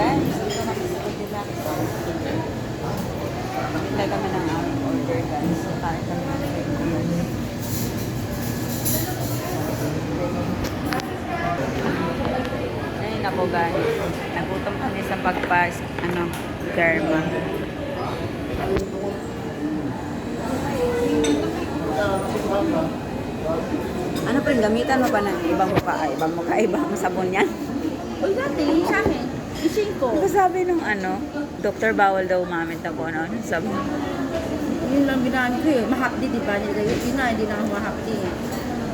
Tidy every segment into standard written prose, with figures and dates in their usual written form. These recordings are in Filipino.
guys, dito kami sa Cadillac. Hintay kami ng aming order guys. So, kain kami ng breakfast. Ayun ako guys. Nagutom kami sa Dharma. Ano pa rin, gamitan mo pa ng ibang sabon yan? Uy, dati, sa amin, ising ko. Ano sabi nung doktor bawal daw umamit na kung ano sabon? Yun lang ginamit ko yun. Mahapdi, di ba? Yun na, hindi na ako mahapdi.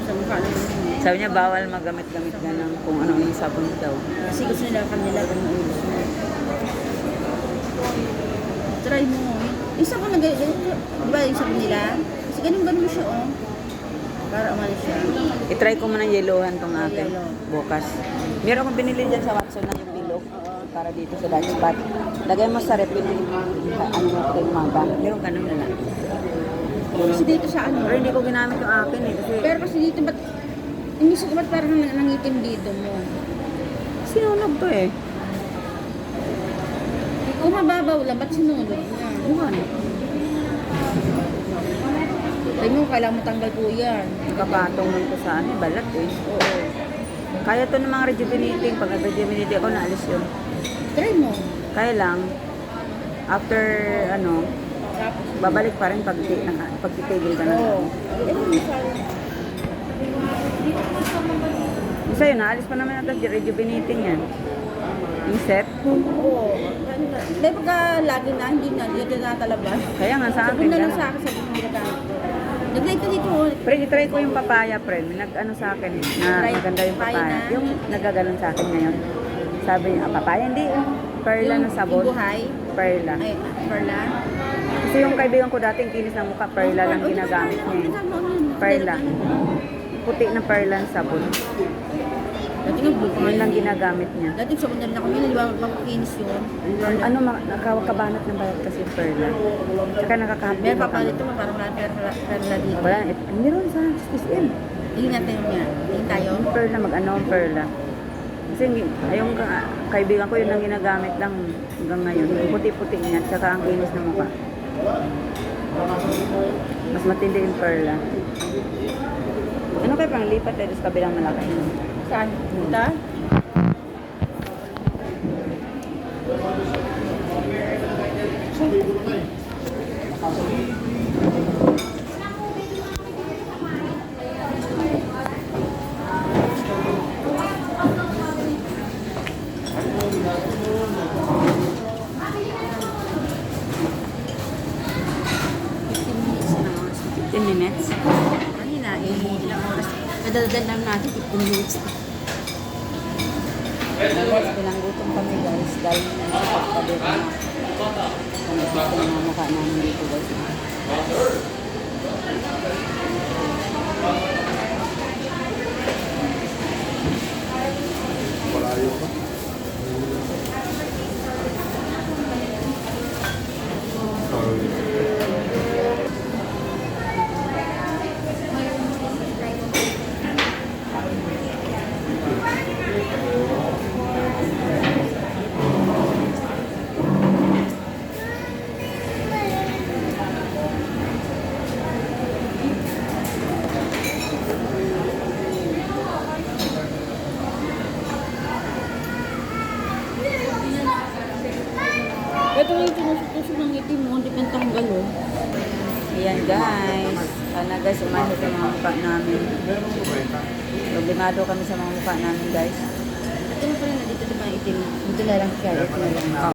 Sa mukha naman yun. Sabi niya bawal magamit-gamit ka ng kung ano yung sabon daw. Kasi gusto nila kanila, ganun yung gusto nila. Try mo. Yung sabon na ganyan, di ba yung sabon nila? Kasi ganun siya, oh. Para umalis siya. I-try ko muna yellowan tong akin Yellow. bukas. Meron akong binili dyan sa Watson na yung pillow para dito sa dark spot. Lagay mo sa rep yun yung umaga. Meron ganun na lang. Kasi dito sa ano. Pero hindi ko ginamit yung akin eh. Kasi Pero kasi dito, ba't, inisip ko ba't parang nangitim dito mo? sinunog to eh. Kung mababaw lang, ba't sinulog na? Buwan. Ay mo, kailangan mo tanggal po yan. Kapatong lang to sa balat eh. Oo. Kaya to ng mga rejuvenating. Pag nag-rejuvenating ako, naalis yun. Try mo. Kaya lang, after Tapos, babalik pa rin pag titigil ka na. oo. Eh, masaya. Isa yun, naalis pa naman natin rejuvenating yan. Inset. Oo. Dahil pagka lagi na, hindi na natalabas. Kaya nga sa Sabi akin. na lang ganun. sa akin, sabi mo ginagamit ko. Nag-like dito. Pre, itry ko yung papaya, friend. Nag-ano sa akin eh, na Try maganda yung papaya papaya. na? Yung nagaganon sa akin ngayon. Sabi niya, papaya, hindi. Perla na sabon. Yung buhay. Perla. Ay, perla. Kasi yung kaibigan ko dating kinis ng mukha, perla lang ginagamit niya eh. Perla. Puti na perla ng sabon. Dati nga blue. Yun lang ginagamit niya. Dati sa na rin ako yun, di ba? Makikinis yun. Ano, nakakabanat ng bayat kasi yung perla. Tsaka nakakahappy. Meron pa pala ito, parang wala perla dito. Wala, meron sa SPCM. Tingin natin yung yan. Tingin tayo. Yung perla, perla. Kasi yung kaibigan ko yun ang ginagamit lang hanggang ngayon. Yung puti-puti niya, tsaka ang kinis ng mukha. Mas matindi yung perla. Ano kayo pang lipat tayo sa kabilang malaki? Saan? Ito? Minutes. Kanina, ilang oras. Kadaladan lang natin, 15 minutes. Guys, pinanggutom kami guys. Dahil na sa pagpabit na. Kung gusto ko ng mukha namin dito guys. Malayo pa. Ito yung tinusok-tusok ng itim mo, hindi pang tanggal oh. Ayan guys. Sana guys, umasa sa mga mukha namin. Problemado kami sa mga mukha namin guys. Ito na pala na dito, di ba itim? Dito na lang siya, ito na lang.